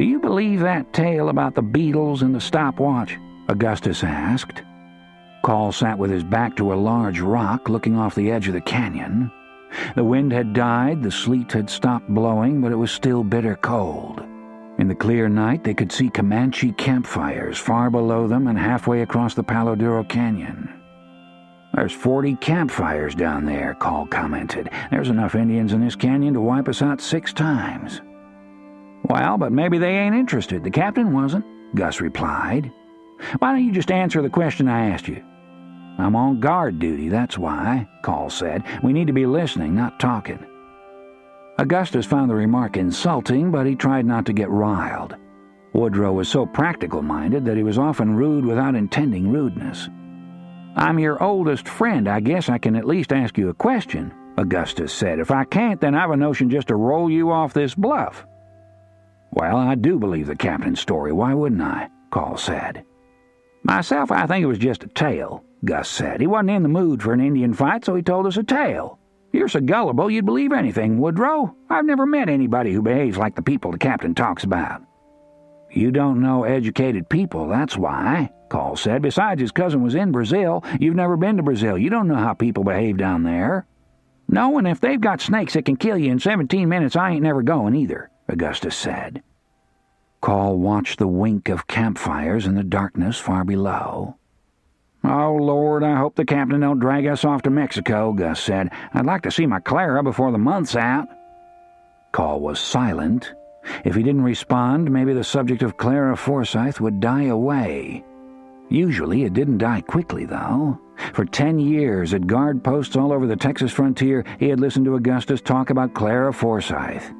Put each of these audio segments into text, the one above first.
"Do you believe that tale about the beetles and the stopwatch?" Augustus asked. Call sat with his back to a large rock, looking off the edge of the canyon. The wind had died, the sleet had stopped blowing, but it was still bitter cold. In the clear night, they could see Comanche campfires far below them and halfway across the Palo Duro Canyon. "There's 40 campfires down there," Call commented. "There's enough Indians in this canyon to wipe us out 6 times. "Well, but maybe they ain't interested. The captain wasn't," Gus replied. "Why don't you just answer the question I asked you?" "I'm on guard duty, that's why," Call said. "We need to be listening, not talking." Augustus found the remark insulting, but he tried not to get riled. Woodrow was so practical-minded that he was often rude without intending rudeness. "I'm your oldest friend. I guess I can at least ask you a question," Augustus said. "If I can't, then I've a notion just to roll you off this bluff." "Well, I do believe the captain's story. Why wouldn't I?" Call said. "Myself, I think it was just a tale," Gus said. "He wasn't in the mood for an Indian fight, so he told us a tale. You're so gullible you'd believe anything, Woodrow. I've never met anybody who behaves like the people the captain talks about." "You don't know educated people, that's why," Call said. "Besides, his cousin was in Brazil. You've never been to Brazil. You don't know how people behave down there." "No, and if they've got snakes that can kill you in 17 minutes, I ain't never going either," Augustus said. Call watched the wink of campfires in the darkness far below. "Oh, Lord, I hope the captain don't drag us off to Mexico," Gus said. "I'd like to see my Clara before the month's out." Call was silent. If he didn't respond, maybe the subject of Clara Forsythe would die away. Usually it didn't die quickly, though. For 10 years, at guard posts all over the Texas frontier, he had listened to Augustus talk about Clara Forsythe.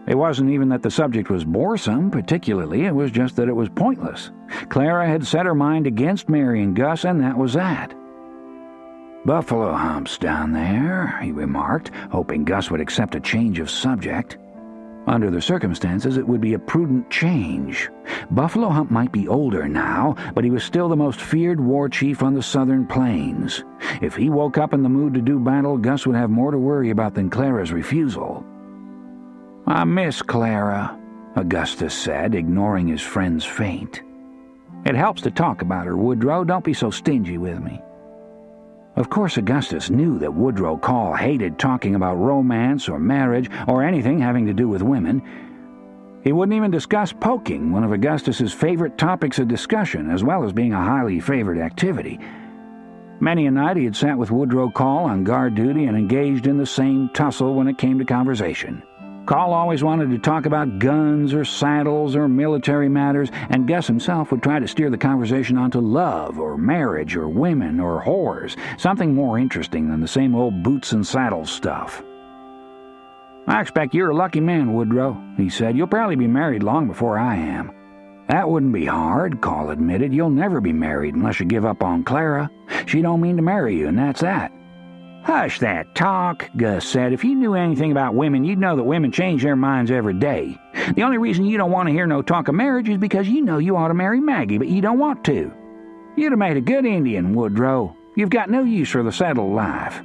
It wasn't even that the subject was boresome, particularly. It was just that it was pointless. Clara had set her mind against marrying Gus, and that was that. "Buffalo Hump's down there," he remarked, hoping Gus would accept a change of subject. Under the circumstances, it would be a prudent change. Buffalo Hump might be older now, but he was still the most feared war chief on the southern plains. If he woke up in the mood to do battle, Gus would have more to worry about than Clara's refusal. "I miss Clara," Augustus said, ignoring his friend's faint. "It helps to talk about her, Woodrow. Don't be so stingy with me." Of course, Augustus knew that Woodrow Call hated talking about romance or marriage or anything having to do with women. He wouldn't even discuss poking, one of Augustus's favorite topics of discussion, as well as being a highly favored activity. Many a night he had sat with Woodrow Call on guard duty and engaged in the same tussle when it came to conversation. Call always wanted to talk about guns or saddles or military matters, and Gus himself would try to steer the conversation onto love or marriage or women or whores, something more interesting than the same old boots and saddles stuff. "I expect you're a lucky man, Woodrow," he said. "You'll probably be married long before I am." "That wouldn't be hard," Call admitted. "You'll never be married unless you give up on Clara. She don't mean to marry you, and that's that." "Hush that talk," Gus said. "If you knew anything about women, you'd know that women change their minds every day. The only reason you don't want to hear no talk of marriage is because you know you ought to marry Maggie, but you don't want to. You'd have made a good Indian, Woodrow. You've got no use for the settled life."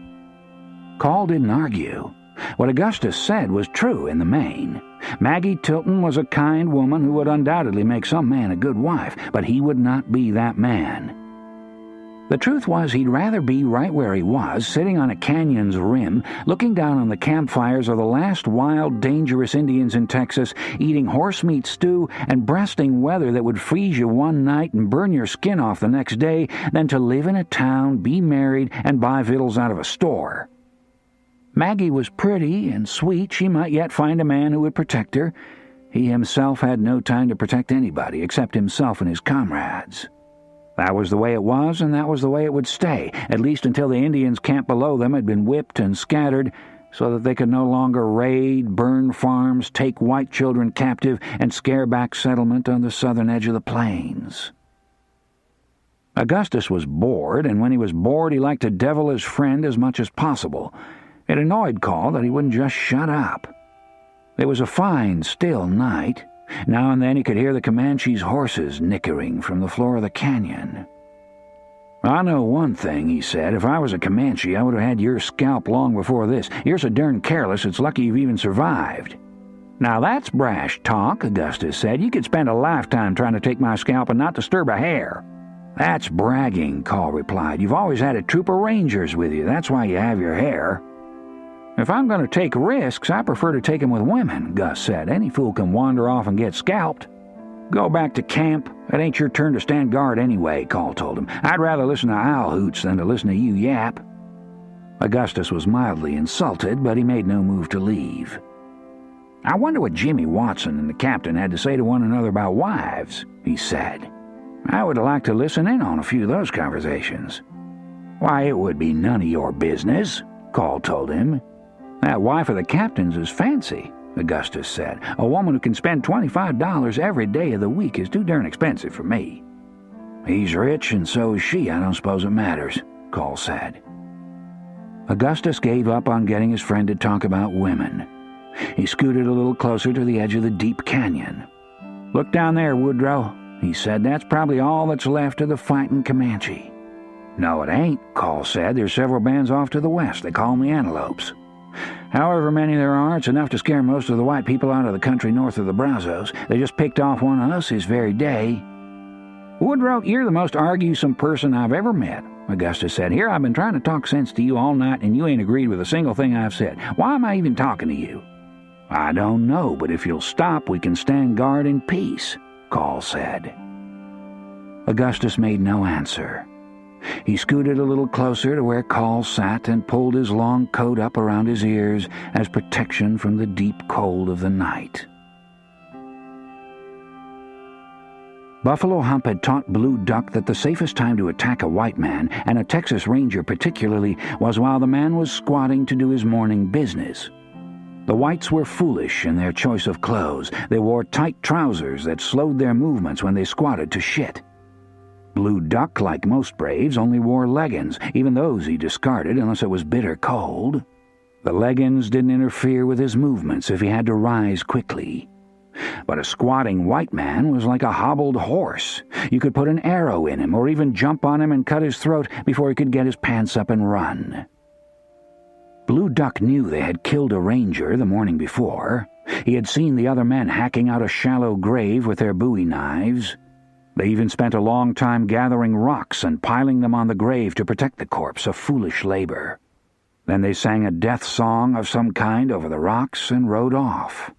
Call didn't argue. What Augustus said was true in the main. Maggie Tilton was a kind woman who would undoubtedly make some man a good wife, but he would not be that man. The truth was he'd rather be right where he was, sitting on a canyon's rim, looking down on the campfires of the last wild, dangerous Indians in Texas, eating horse-meat stew and breasting weather that would freeze you one night and burn your skin off the next day, than to live in a town, be married, and buy victuals out of a store. Maggie was pretty and sweet. She might yet find a man who would protect her. He himself had no time to protect anybody except himself and his comrades. That was the way it was, and that was the way it would stay, at least until the Indians camped below them had been whipped and scattered, so that they could no longer raid, burn farms, take white children captive, and scare back settlement on the southern edge of the plains. Augustus was bored, and when he was bored he liked to devil his friend as much as possible. It annoyed Call that he wouldn't just shut up. It was a fine, still night. Now and then he could hear the Comanche's horses nickering from the floor of the canyon. "I know one thing," he said. "If I was a Comanche, I would have had your scalp long before this. You're so darn careless, it's lucky you've even survived." "Now that's brash talk," Augustus said. "You could spend a lifetime trying to take my scalp and not disturb a hair." "That's bragging," Call replied. "You've always had a troop of rangers with you. That's why you have your hair." "If I'm going to take risks, I prefer to take them with women," Gus said. "Any fool can wander off and get scalped." "Go back to camp. It ain't your turn to stand guard anyway," Call told him. "I'd rather listen to owl hoots than to listen to you yap." Augustus was mildly insulted, but he made no move to leave. "I wonder what Jimmy Watson and the captain had to say to one another about wives," he said. "I would like to listen in on a few of those conversations." "Why, it would be none of your business," Call told him. "That wife of the captain's is fancy," Augustus said. "A woman who can spend $25 every day of the week is too darn expensive for me." "He's rich, and so is she. I don't suppose it matters," Call said. Augustus gave up on getting his friend to talk about women. He scooted a little closer to the edge of the deep canyon. "Look down there, Woodrow," he said. "That's probably all that's left of the fighting Comanche." "No, it ain't," Call said. "There's several bands off to the west. They call them the Antelopes. However many there are, it's enough to scare most of the white people out of the country north of the Brazos. They just picked off one of us this very day." "Woodrow, you're the most arguesome person I've ever met," Augustus said. "Here I've been trying to talk sense to you all night, and you ain't agreed with a single thing I've said. Why am I even talking to you?" "I don't know, but if you'll stop, we can stand guard in peace," Call said. Augustus made no answer. He scooted a little closer to where Call sat and pulled his long coat up around his ears as protection from the deep cold of the night. Buffalo Hump had taught Blue Duck that the safest time to attack a white man, and a Texas Ranger particularly, was while the man was squatting to do his morning business. The whites were foolish in their choice of clothes. They wore tight trousers that slowed their movements when they squatted to shit. Blue Duck, like most braves, only wore leggings. Even those he discarded unless it was bitter cold. The leggings didn't interfere with his movements if he had to rise quickly. But a squatting white man was like a hobbled horse. You could put an arrow in him or even jump on him and cut his throat before he could get his pants up and run. Blue Duck knew they had killed a ranger the morning before. He had seen the other men hacking out a shallow grave with their bowie knives. They even spent a long time gathering rocks and piling them on the grave to protect the corpse, a foolish labor. Then they sang a death song of some kind over the rocks and rode off.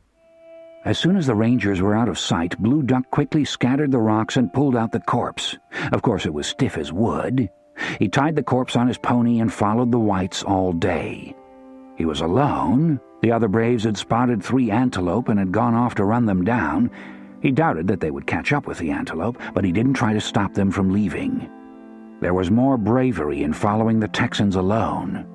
As soon as the rangers were out of sight, Blue Duck quickly scattered the rocks and pulled out the corpse. Of course, it was stiff as wood. He tied the corpse on his pony and followed the whites all day. He was alone. The other braves had spotted 3 antelope and had gone off to run them down. He doubted that they would catch up with the antelope, but he didn't try to stop them from leaving. There was more bravery in following the Texans alone.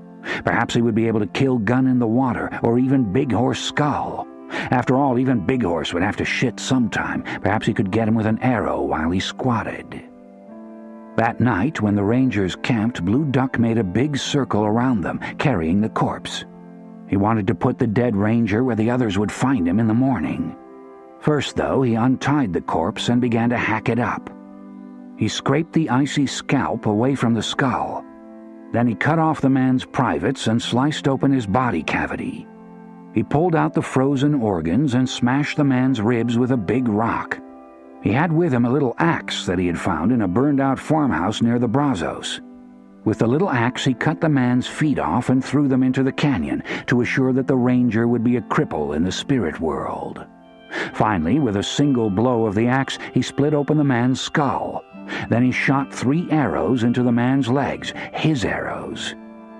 Perhaps he would be able to kill Gun in the Water, or even Big Horse Skull. After all, even Big Horse would have to shit sometime. Perhaps he could get him with an arrow while he squatted. That night, when the rangers camped, Blue Duck made a big circle around them, carrying the corpse. He wanted to put the dead ranger where the others would find him in the morning. First, though, he untied the corpse and began to hack it up. He scraped the icy scalp away from the skull. Then he cut off the man's privates and sliced open his body cavity. He pulled out the frozen organs and smashed the man's ribs with a big rock. He had with him a little axe that he had found in a burned-out farmhouse near the Brazos. With the little axe, he cut the man's feet off and threw them into the canyon to assure that the ranger would be a cripple in the spirit world. Finally, with a single blow of the axe, he split open the man's skull. Then he shot 3 arrows into the man's legs, his arrows.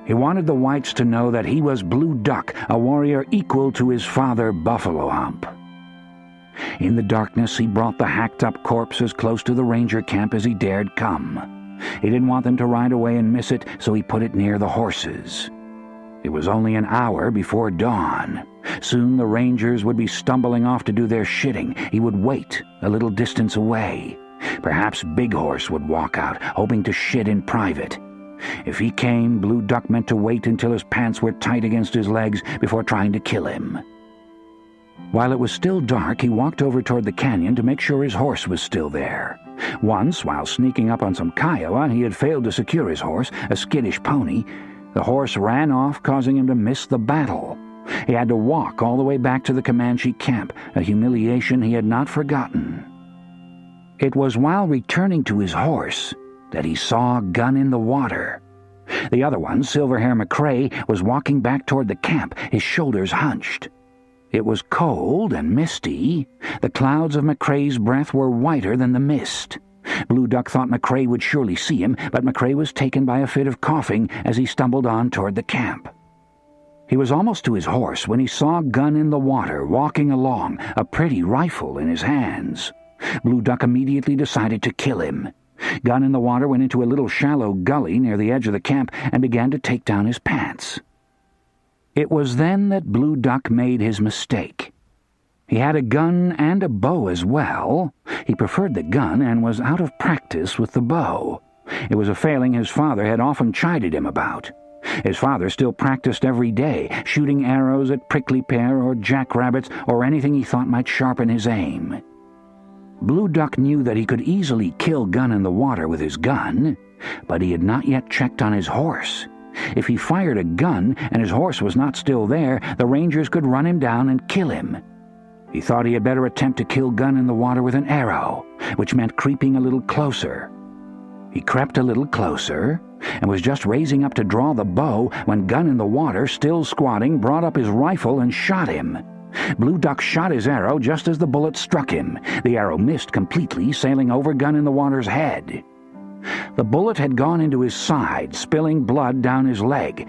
He wanted the whites to know that he was Blue Duck, a warrior equal to his father, Buffalo Hump. In the darkness, he brought the hacked-up corpse as close to the ranger camp as he dared come. He didn't want them to ride away and miss it, so he put it near the horses. It was only an hour before dawn. Soon the rangers would be stumbling off to do their shitting. He would wait a little distance away. Perhaps Big Horse would walk out, hoping to shit in private. If he came, Blue Duck meant to wait until his pants were tight against his legs before trying to kill him. While it was still dark, he walked over toward the canyon to make sure his horse was still there. Once, while sneaking up on some Kiowa, he had failed to secure his horse, a skittish pony. The horse ran off, causing him to miss the battle. He had to walk all the way back to the Comanche camp, a humiliation he had not forgotten. It was while returning to his horse that he saw a gun in the water. The other one, Silverhair McCrae, was walking back toward the camp, his shoulders hunched. It was cold and misty. The clouds of McCrae's breath were whiter than the mist. Blue Duck thought McCrae would surely see him, but McCrae was taken by a fit of coughing as he stumbled on toward the camp. He was almost to his horse when he saw a gun in the water walking along, a pretty rifle in his hands. Blue Duck immediately decided to kill him. Gun in the Water went into a little shallow gully near the edge of the camp and began to take down his pants. It was then that Blue Duck made his mistake. He had a gun and a bow as well. He preferred the gun and was out of practice with the bow. It was a failing his father had often chided him about. His father still practiced every day, shooting arrows at prickly pear or jackrabbits or anything he thought might sharpen his aim. Blue Duck knew that he could easily kill Gun in the Water with his gun, but he had not yet checked on his horse. If he fired a gun and his horse was not still there, the Rangers could run him down and kill him. He thought he had better attempt to kill Gun in the Water with an arrow, which meant creeping a little closer. He crept a little closer and was just raising up to draw the bow when Gun in the Water, still squatting, brought up his rifle and shot him. Blue Duck shot his arrow just as the bullet struck him. The arrow missed completely, sailing over Gun in the Water's head. The bullet had gone into his side, spilling blood down his leg,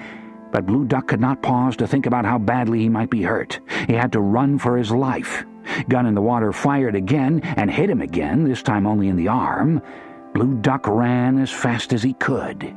but Blue Duck could not pause to think about how badly he might be hurt. He had to run for his life. Gun in the Water fired again and hit him again, this time only in the arm. Blue Duck ran as fast as he could.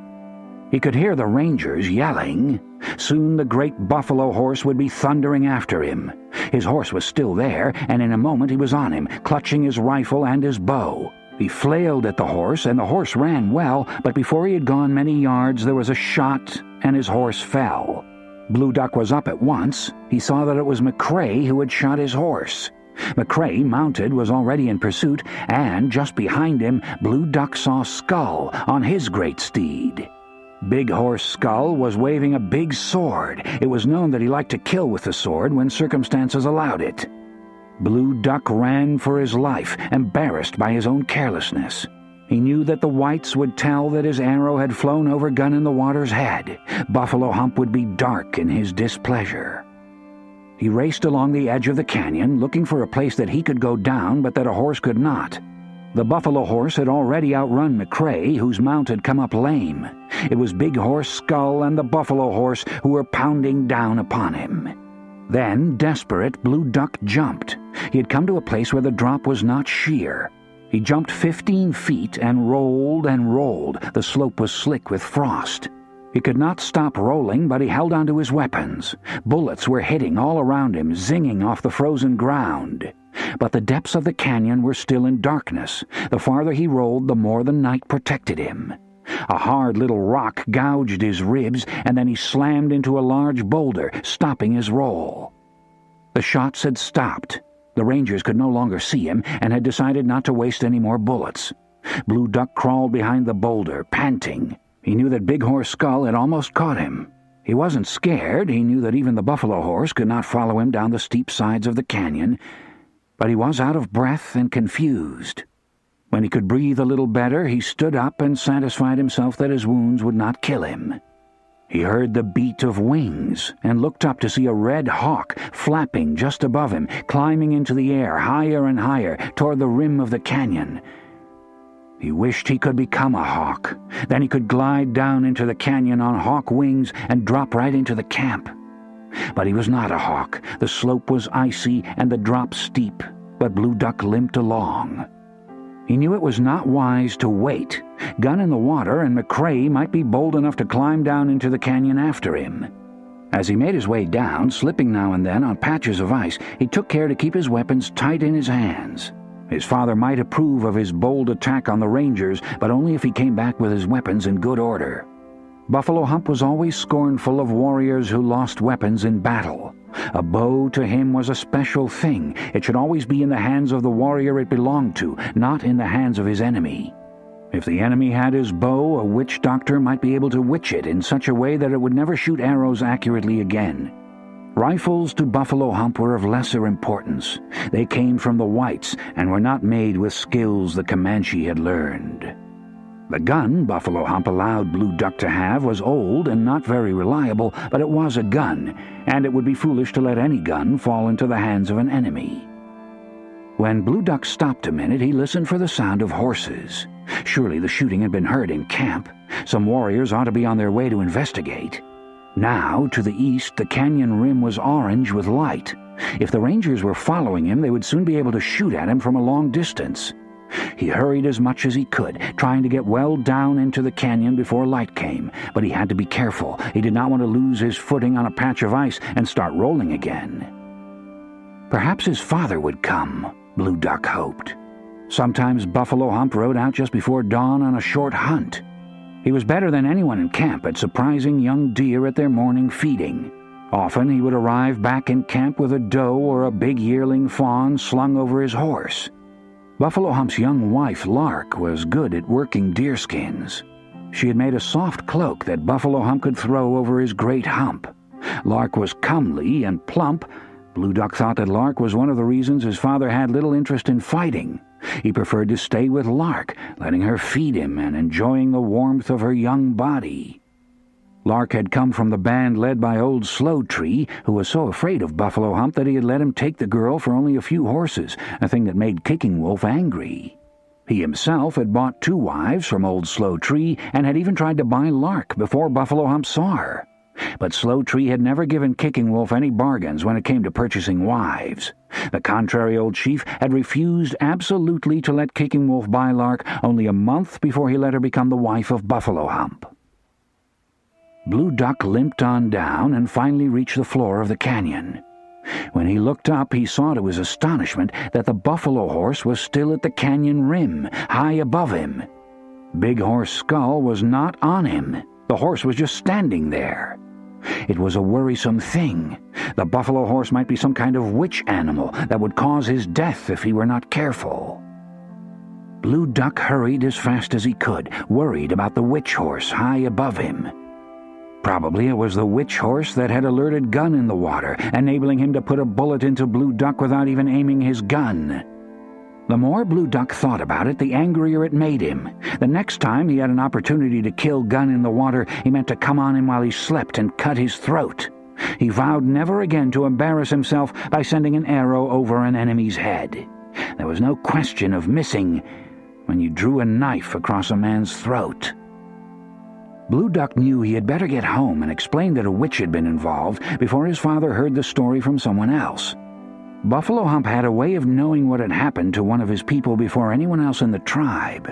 He could hear the Rangers yelling. Soon the great buffalo horse would be thundering after him. His horse was still there, and in a moment he was on him, clutching his rifle and his bow. He flailed at the horse, and the horse ran well, but before he had gone many yards there was a shot, and his horse fell. Blue Duck was up at once. He saw that it was McCrae who had shot his horse. McCrae, mounted, was already in pursuit, and just behind him Blue Duck saw Skull on his great steed. Big Horse Skull was waving a big sword. It was known that he liked to kill with the sword when circumstances allowed it. Blue Duck ran for his life, embarrassed by his own carelessness. He knew that the whites would tell that his arrow had flown over Gun in the Water's head. Buffalo Hump would be dark in his displeasure. He raced along the edge of the canyon, looking for a place that he could go down but that a horse could not. The buffalo horse had already outrun McCrae, whose mount had come up lame. It was Big Horse Skull and the buffalo horse who were pounding down upon him. Then, desperate, Blue Duck jumped. He had come to a place where the drop was not sheer. He jumped 15 feet and rolled and rolled. The slope was slick with frost. He could not stop rolling, but he held onto his weapons. Bullets were hitting all around him, zinging off the frozen ground. But the depths of the canyon were still in darkness. The farther he rolled, the more the night protected him. A hard little rock gouged his ribs, and then he slammed into a large boulder, stopping his roll. The shots had stopped. The Rangers could no longer see him and had decided not to waste any more bullets. Blue Duck crawled behind the boulder, panting. He knew that Big Horse Skull had almost caught him. He wasn't scared. He knew that even the buffalo horse could not follow him down the steep sides of the canyon, but he was out of breath and confused. When he could breathe a little better, he stood up and satisfied himself that his wounds would not kill him. He heard the beat of wings and looked up to see a red hawk flapping just above him, climbing into the air higher and higher toward the rim of the canyon. He wished he could become a hawk. Then he could glide down into the canyon on hawk wings and drop right into the camp. But he was not a hawk. The slope was icy and the drop steep, but Blue Duck limped along. He knew it was not wise to wait. Gun in the Water and McCrae might be bold enough to climb down into the canyon after him. As he made his way down, slipping now and then on patches of ice, he took care to keep his weapons tight in his hands. His father might approve of his bold attack on the Rangers, but only if he came back with his weapons in good order. Buffalo Hump was always scornful of warriors who lost weapons in battle. A bow to him was a special thing. It should always be in the hands of the warrior it belonged to, not in the hands of his enemy. If the enemy had his bow, a witch doctor might be able to witch it in such a way that it would never shoot arrows accurately again. Rifles to Buffalo Hump were of lesser importance. They came from the whites and were not made with skills the Comanche had learned. The gun Buffalo Hump allowed Blue Duck to have was old and not very reliable, but it was a gun, and it would be foolish to let any gun fall into the hands of an enemy. When Blue Duck stopped a minute, he listened for the sound of horses. Surely the shooting had been heard in camp. Some warriors ought to be on their way to investigate. Now, to the east, the canyon rim was orange with light. If the rangers were following him, they would soon be able to shoot at him from a long distance. He hurried as much as he could, trying to get well down into the canyon before light came, but he had to be careful. He did not want to lose his footing on a patch of ice and start rolling again. Perhaps his father would come, Blue Duck hoped. Sometimes Buffalo Hump rode out just before dawn on a short hunt. He was better than anyone in camp at surprising young deer at their morning feeding. Often he would arrive back in camp with a doe or a big yearling fawn slung over his horse. Buffalo Hump's young wife, Lark, was good at working deerskins. She had made a soft cloak that Buffalo Hump could throw over his great hump. Lark was comely and plump. Blue Duck thought that Lark was one of the reasons his father had little interest in fighting. He preferred to stay with Lark, letting her feed him and enjoying the warmth of her young body. Lark had come from the band led by old Slow Tree, who was so afraid of Buffalo Hump that he had let him take the girl for only a few horses, a thing that made Kicking Wolf angry. He himself had bought 2 wives from old Slow Tree and had even tried to buy Lark before Buffalo Hump saw her. But Slow Tree had never given Kicking Wolf any bargains when it came to purchasing wives. The contrary old chief had refused absolutely to let Kicking Wolf buy Lark only a month before he let her become the wife of Buffalo Hump. Blue Duck limped on down and finally reached the floor of the canyon. When he looked up, he saw to his astonishment that the buffalo horse was still at the canyon rim, high above him. Big Horse Skull was not on him. The horse was just standing there. It was a worrisome thing. The buffalo horse might be some kind of witch animal that would cause his death if he were not careful. Blue Duck hurried as fast as he could, worried about the witch horse high above him. Probably it was the witch horse that had alerted Gun in the water, enabling him to put a bullet into Blue Duck without even aiming his gun. The more Blue Duck thought about it, the angrier it made him. The next time he had an opportunity to kill Gun in the water, he meant to come on him while he slept and cut his throat. He vowed never again to embarrass himself by sending an arrow over an enemy's head. There was no question of missing when you drew a knife across a man's throat. Blue Duck knew he had better get home and explain that a witch had been involved before his father heard the story from someone else. Buffalo Hump had a way of knowing what had happened to one of his people before anyone else in the tribe.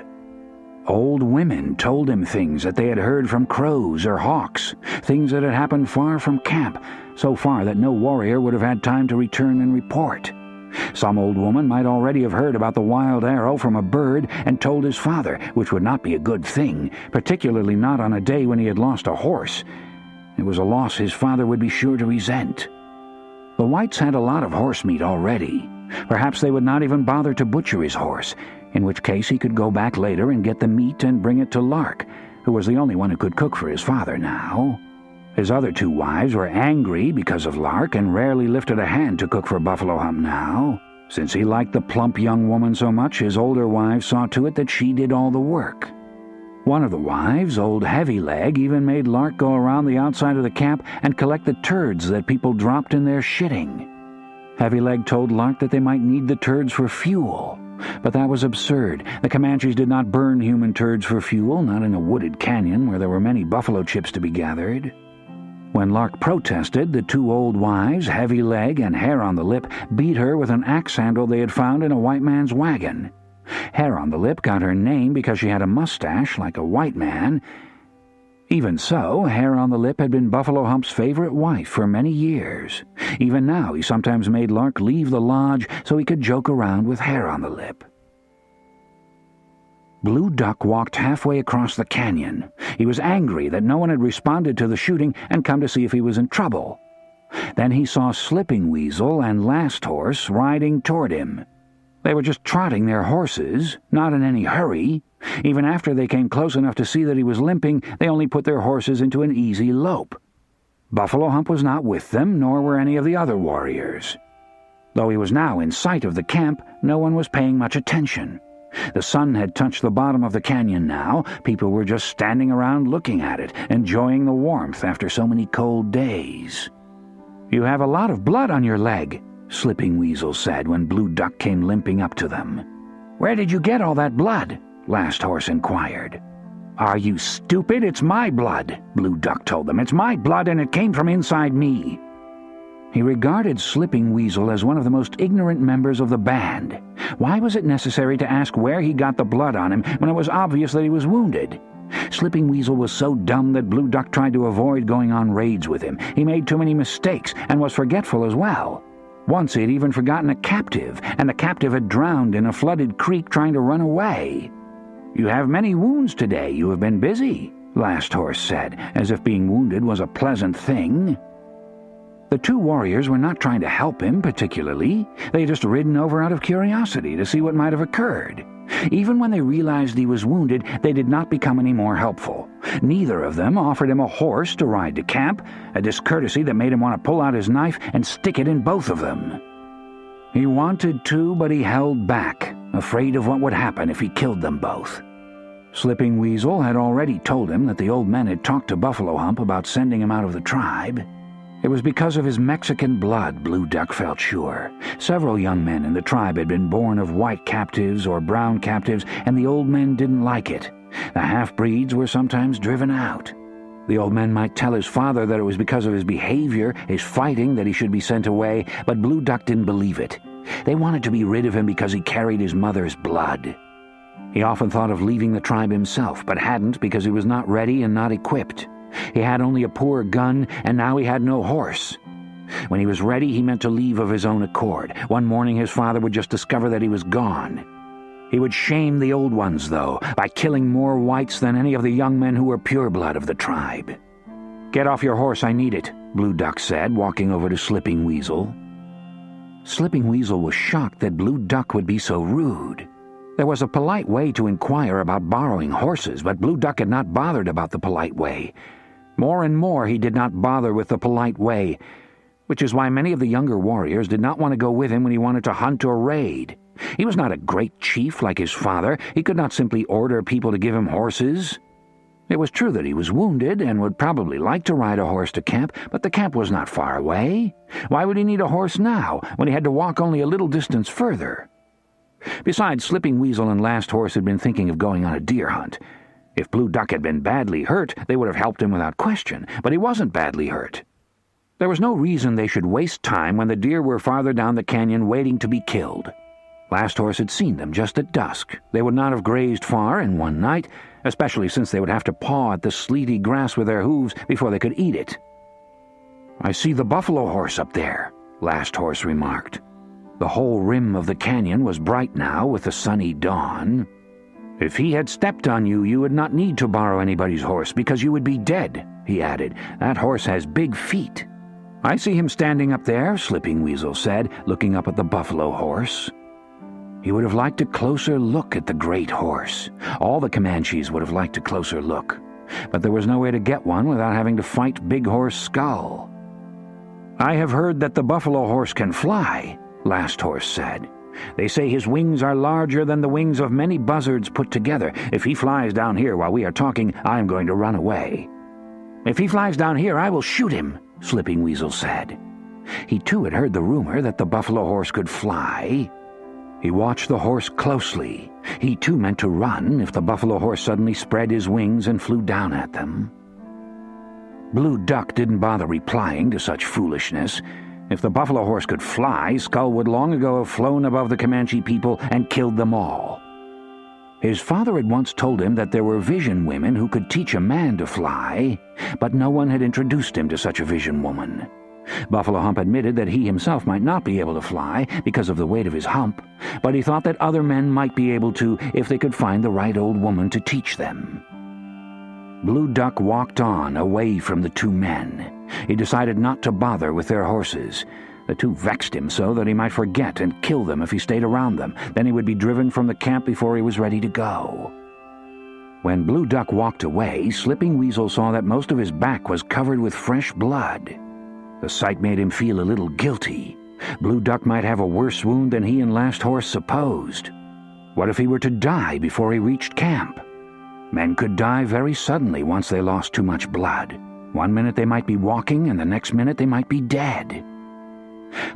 Old women told him things that they had heard from crows or hawks, things that had happened far from camp, so far that no warrior would have had time to return and report. Some old woman might already have heard about the wild arrow from a bird and told his father, which would not be a good thing, particularly not on a day when he had lost a horse. It was a loss his father would be sure to resent. The whites had a lot of horse meat already. Perhaps they would not even bother to butcher his horse, in which case he could go back later and get the meat and bring it to Lark, who was the only one who could cook for his father now. His other 2 wives were angry because of Lark and rarely lifted a hand to cook for Buffalo Hump now. Since he liked the plump young woman so much, his older wives saw to it that she did all the work. One of the wives, old Heavy Leg, even made Lark go around the outside of the camp and collect the turds that people dropped in their shitting. Heavy Leg told Lark that they might need the turds for fuel. But that was absurd. The Comanches did not burn human turds for fuel, not in a wooded canyon where there were many buffalo chips to be gathered. When Lark protested, the 2 old wives, Heavy Leg and Hair on the Lip, beat her with an axe handle they had found in a white man's wagon. Hair on the Lip got her name because she had a mustache like a white man. Even so, Hair on the Lip had been Buffalo Hump's favorite wife for many years. Even now he sometimes made Lark leave the lodge so he could joke around with Hair on the Lip. Blue Duck walked halfway across the canyon. He was angry that no one had responded to the shooting and come to see if he was in trouble. Then he saw Slipping Weasel and Last Horse riding toward him. They were just trotting their horses, not in any hurry. Even after they came close enough to see that he was limping, they only put their horses into an easy lope. Buffalo Hump was not with them, nor were any of the other warriors. Though he was now in sight of the camp, no one was paying much attention. The sun had touched the bottom of the canyon now. People were just standing around looking at it, enjoying the warmth after so many cold days. "You have a lot of blood on your leg," Slipping Weasel said when Blue Duck came limping up to them. "Where did you get all that blood?" Last Horse inquired. "Are you stupid? It's my blood," Blue Duck told them. "It's my blood, and it came from inside me." He regarded Slipping Weasel as one of the most ignorant members of the band. Why was it necessary to ask where he got the blood on him when it was obvious that he was wounded? Slipping Weasel was so dumb that Blue Duck tried to avoid going on raids with him. He made too many mistakes and was forgetful as well. Once he had even forgotten a captive, and the captive had drowned in a flooded creek trying to run away. "You have many wounds today. You have been busy," Last Horse said, as if being wounded was a pleasant thing. The two warriors were not trying to help him particularly. They had just ridden over out of curiosity to see what might have occurred. Even when they realized he was wounded, they did not become any more helpful. Neither of them offered him a horse to ride to camp, a discourtesy that made him want to pull out his knife and stick it in both of them. He wanted to, but he held back, afraid of what would happen if he killed them both. Slipping Weasel had already told him that the old men had talked to Buffalo Hump about sending him out of the tribe. It was because of his Mexican blood, Blue Duck felt sure. Several young men in the tribe had been born of white captives or brown captives, and the old men didn't like it. The half-breeds were sometimes driven out. The old men might tell his father that it was because of his behavior, his fighting, that he should be sent away, but Blue Duck didn't believe it. They wanted to be rid of him because he carried his mother's blood. He often thought of leaving the tribe himself, but hadn't because he was not ready and not equipped. He had only a poor gun, and now he had no horse. When he was ready, he meant to leave of his own accord. One morning his father would just discover that he was gone. He would shame the old ones, though, by killing more whites than any of the young men who were pureblood of the tribe. "Get off your horse, I need it," Blue Duck said, walking over to Slipping Weasel. Slipping Weasel was shocked that Blue Duck would be so rude. There was a polite way to inquire about borrowing horses, but Blue Duck had not bothered about the polite way. More and more he did not bother with the polite way, which is why many of the younger warriors did not want to go with him when he wanted to hunt or raid. He was not a great chief like his father. He could not simply order people to give him horses. It was true that he was wounded and would probably like to ride a horse to camp, but the camp was not far away. Why would he need a horse now, when he had to walk only a little distance further? Besides, Slipping Weasel and Last Horse had been thinking of going on a deer hunt. If Blue Duck had been badly hurt, they would have helped him without question, but he wasn't badly hurt. There was no reason they should waste time when the deer were farther down the canyon waiting to be killed. Last Horse had seen them just at dusk. They would not have grazed far in one night, especially since they would have to paw at the sleety grass with their hooves before they could eat it. "I see the buffalo horse up there," Last Horse remarked. The whole rim of the canyon was bright now with the sunny dawn. "If he had stepped on you, you would not need to borrow anybody's horse because you would be dead," he added. "That horse has big feet." "I see him standing up there," Slipping Weasel said, looking up at the buffalo horse. He would have liked a closer look at the great horse. All the Comanches would have liked a closer look, but there was no way to get one without having to fight Big Horse Skull. "I have heard that the buffalo horse can fly," Last Horse said. "They say his wings are larger than the wings of many buzzards put together. If he flies down here while we are talking, I am going to run away." "If he flies down here, I will shoot him," Slipping Weasel said. He too had heard the rumor that the buffalo horse could fly. He watched the horse closely. He too meant to run if the buffalo horse suddenly spread his wings and flew down at them. Blue Duck didn't bother replying to such foolishness. If the buffalo horse could fly, Skull would long ago have flown above the Comanche people and killed them all. His father had once told him that there were vision women who could teach a man to fly, but no one had introduced him to such a vision woman. Buffalo Hump admitted that he himself might not be able to fly because of the weight of his hump, but he thought that other men might be able to if they could find the right old woman to teach them. Blue Duck walked on, away from the two men. He decided not to bother with their horses. The two vexed him so that he might forget and kill them if he stayed around them. Then he would be driven from the camp before he was ready to go. When Blue Duck walked away, Slipping Weasel saw that most of his back was covered with fresh blood. The sight made him feel a little guilty. Blue Duck might have a worse wound than he and Last Horse supposed. What if he were to die before he reached camp? Men could die very suddenly once they lost too much blood. One minute they might be walking, and the next minute they might be dead.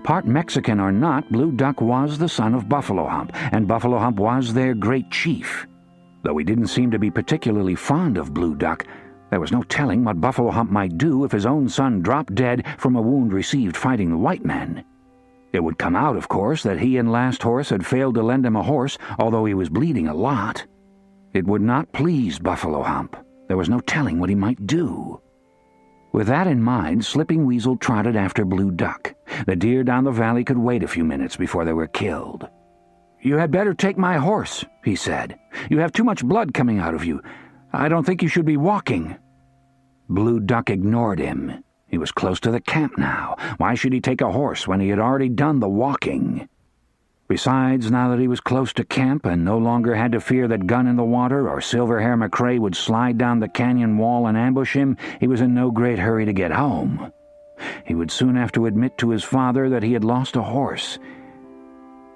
Part Mexican or not, Blue Duck was the son of Buffalo Hump, and Buffalo Hump was their great chief. Though he didn't seem to be particularly fond of Blue Duck, there was no telling what Buffalo Hump might do if his own son dropped dead from a wound received fighting the white men. It would come out, of course, that he and Last Horse had failed to lend him a horse, although he was bleeding a lot. It would not please Buffalo Hump. There was no telling what he might do. With that in mind, Slipping Weasel trotted after Blue Duck. The deer down the valley could wait a few minutes before they were killed. "You had better take my horse," he said. "You have too much blood coming out of you. I don't think you should be walking." Blue Duck ignored him. He was close to the camp now. Why should he take a horse when he had already done the walking? Besides, now that he was close to camp and no longer had to fear that Gun in the Water or Silverhair McCrae would slide down the canyon wall and ambush him, he was in no great hurry to get home. He would soon have to admit to his father that he had lost a horse,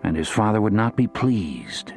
and his father would not be pleased.